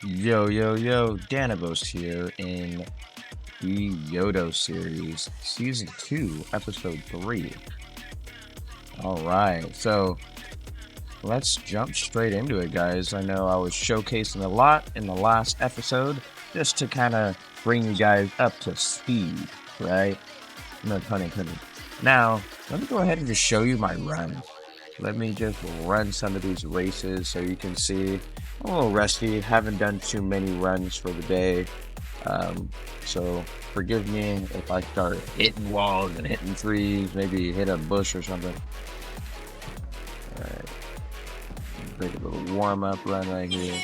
Yo, Danavos here in the Y.O.D.O series, Season 2, Episode 3. Alright, so let's jump straight into it, guys. I know I was showcasing a lot in the last episode, just to kind of bring you guys up to speed, right? No pun intended. Now, let me go ahead and just show you my run. Let me just run some of these races so you can see. I'm a little rusty, haven't done too many runs for the day. So forgive me if I start hitting walls and hitting trees, maybe hit a bush or something. Alright. Take a little warm-up run right here.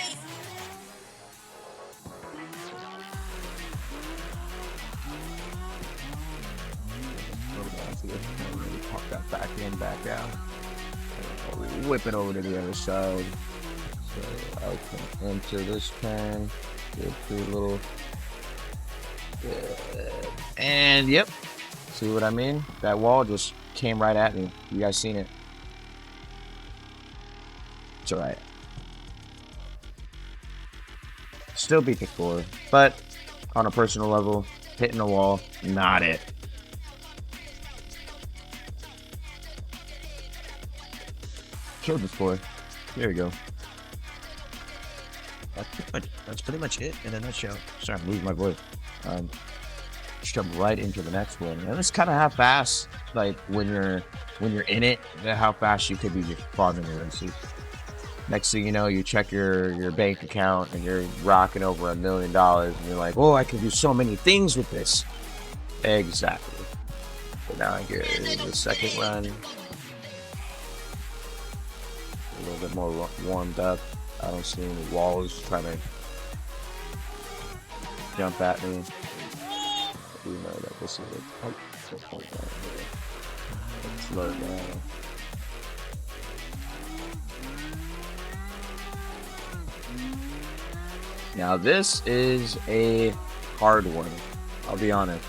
Pop that back in, back out. Whip it over to the other side. So I can enter this turn. Get through little. And yep. See what I mean? That wall just came right at me. You guys seen it? It's alright. Still beat the score, but on a personal level, hitting the wall, not it. Killed the score. There you go. That's pretty much it in a nutshell. Sorry, I'm losing my voice. Just jump right into the next one. And it's kind of how fast, like when you're in it, how fast you could be just farming your races. Next thing you know, you check your bank account and you're rocking over $1 million, and you're like, oh, I can do so many things with this. Exactly. But now I get the second run. A little bit more warmed up. I don't see any walls trying to jump at me. I do know that this is a point down here. Let's slow it down. Now this is a hard one, I'll be honest.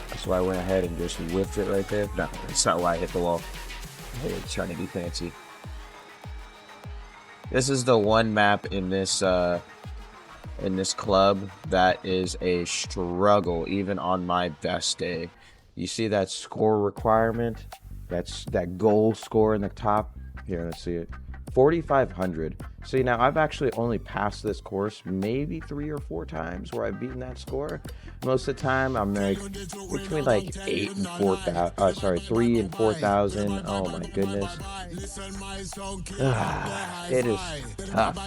That's why I went ahead and just whipped it right there. No, that's not why I hit the wall. Hey, it's trying to be fancy. This is the one map in this club that is a struggle, even on my best day. You see that score requirement? That's that goal score in the top. Here, let's see it. 4,500. See, now I've actually only passed this course maybe 3 or 4 times where I've beaten that score. Most of the time I'm like between like 3 and 4,000. Oh my goodness. It is tough.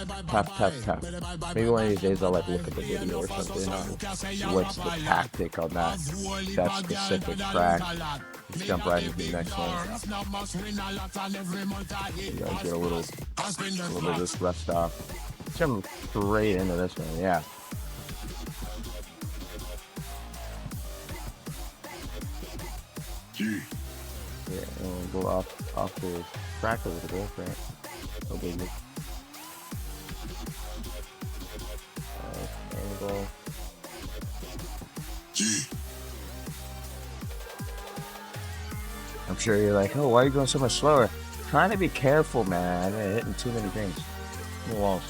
Maybe one of these days I'll like look at the video or something on what's the tactic on that specific track. Let's jump right into the next one. You guys get a little bit of this rust off. Jump straight into this one, yeah. Yeah, and we'll go off the track a little bit, right? No biggie. Angle. I'm sure you're like, oh, why are you going so much slower? Trying to be careful, man. I'm hitting too many things. No walls.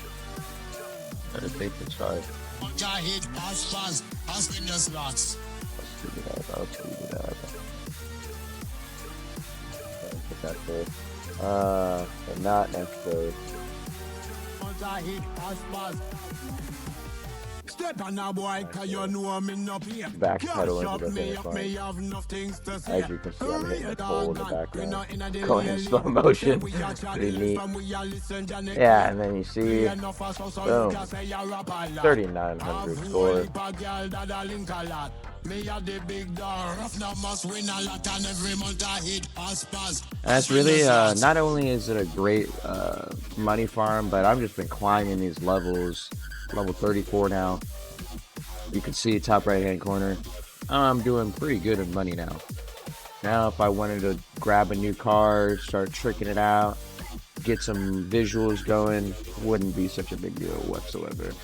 Better take this side. I'll figure that out. Put that there. And not necessarily. Backpedaling to the finish line. As you can see, I'm hitting a pole in the background. Going in slow motion. Pretty neat. Yeah, and then you see, boom, 3,900 score. And that's really, not only is it a great money farm, but I've just been climbing these levels. Level 34 now. You can see top right hand corner. I'm doing pretty good in money now. Now if I wanted to grab a new car, start tricking it out, get some visuals going, wouldn't be such a big deal whatsoever.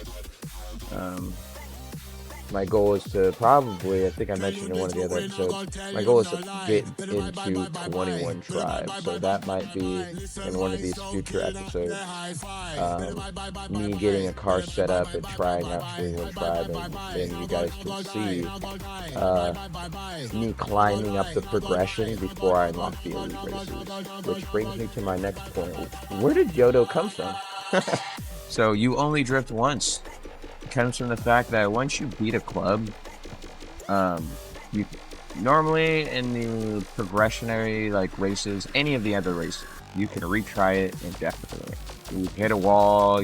my goal is to probably, I think I mentioned in one of the other episodes, my goal is to get into 21 tribes. So that might be in one of these future episodes. Me getting a car set up and trying out 21 tribe, and then you guys can see me climbing up the progression before I unlock the elite races. Which brings me to my next point. Where did Y.O.D.O come from? So you only drift once. It comes from the fact that once you beat a club, you normally in the progressionary like races, any of the other races, you can retry it indefinitely. You hit a wall,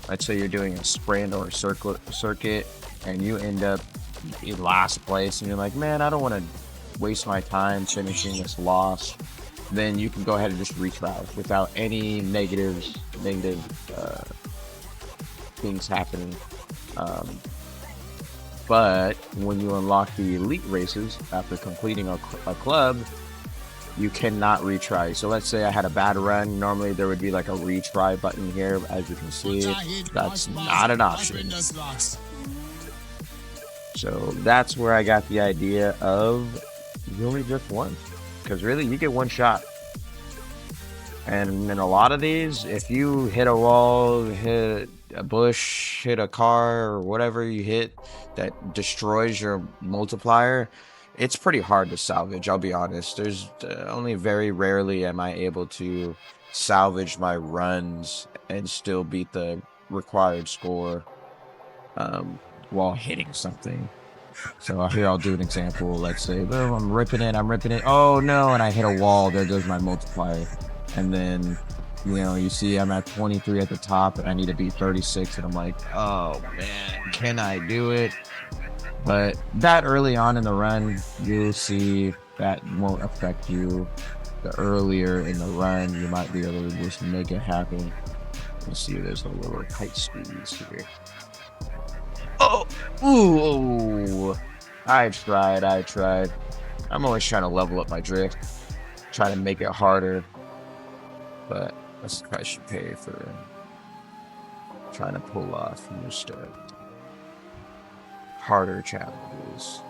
let's say you're doing a sprint or a circuit, and you end up in last place, and you're like, man, I don't want to waste my time finishing this loss. Then you can go ahead and just retry without any negative things happening. But when you unlock the elite races after completing a club, you cannot retry. So let's say I had a bad run. Normally there would be like a retry button here. As you can see, that's not an option. So that's where I got the idea of you only drift once. Because really, you get one shot. And in a lot of these, if you hit a wall, hit a bush, hit a car, or whatever you hit that destroys your multiplier, it's pretty hard to salvage, I'll be honest. There's only very rarely am I able to salvage my runs and still beat the required score while hitting something. So here I'll do an example. Let's say, boom, I'm ripping it. Oh no, and I hit a wall. There goes my multiplier. And then, you see I'm at 23 at the top, and I need to beat 36, and I'm like, oh man, can I do it? But that early on in the run, you'll see that won't affect you. The earlier in the run, you might be able to just make it happen. You see there's a little tight squeeze here. Oh, ooh, I tried. I'm always trying to level up my drift, trying to make it harder. But this price should pay for trying to pull off just harder challenges.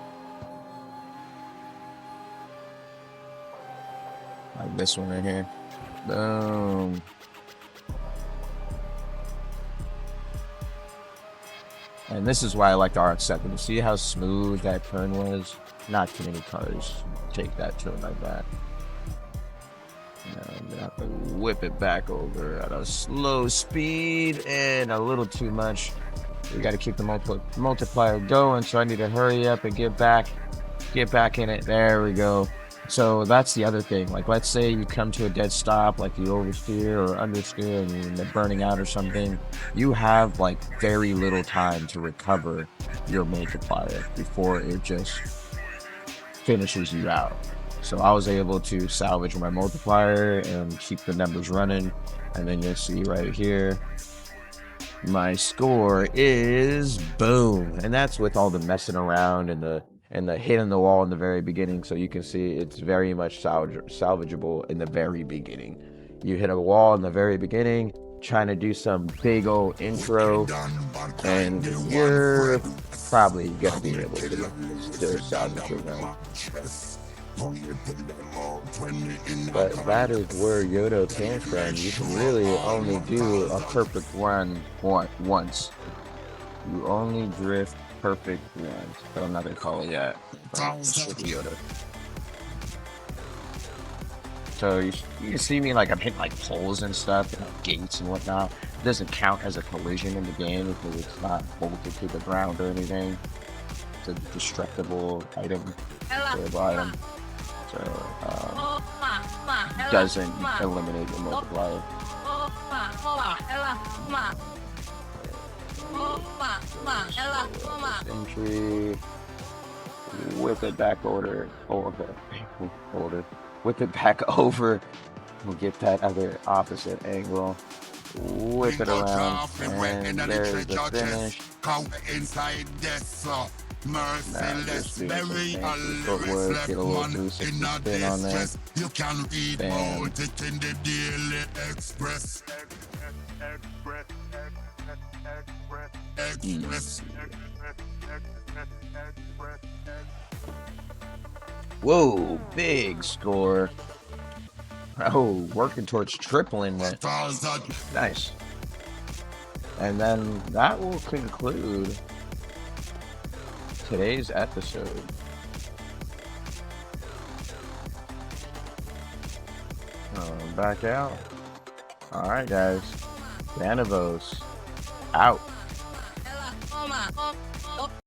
Like this one right here. Boom. And this is why I like the RX-7. See how smooth that turn was? Not too many cars take that turn like that. I'm gonna have to whip it back over at a slow speed and a little too much. We got to keep the multiplier going, so I need to hurry up and get back in it. There we go. So that's the other thing. Like, let's say you come to a dead stop, like you oversteer or understeer and you end up burning out or something. You have like very little time to recover your multiplier before it just finishes you out. So I was able to salvage my multiplier and keep the numbers running. And then you'll see right here, my score is boom. And that's with all the messing around and the hitting the wall in the very beginning. So you can see it's very much salvageable in the very beginning. You hit a wall in the very beginning, trying to do some big old intro, and you're probably gonna be able to still salvage your run. But that is where Y.O.D.O came from. You can really only do a perfect run once. You only drift perfect runs. But I'm not gonna call it yet. With Y.O.D.O. So you can see me like I'm hitting like poles and stuff and like gates and whatnot. It doesn't count as a collision in the game because it's not bolted to the ground or anything. It's a destructible item. Item. So doesn't eliminate the multiplier. Entry. Whip it back over. Whip it back over. We'll get that other opposite angle. Whip it around, and there's the finish. Now just do some fancy footwork, get a little boost of spin on there. Bam. Easy. Whoa, big score. Oh, working towards tripling it. Nice. And then that will conclude today's episode. Back out. Alright, guys. Vanavos out.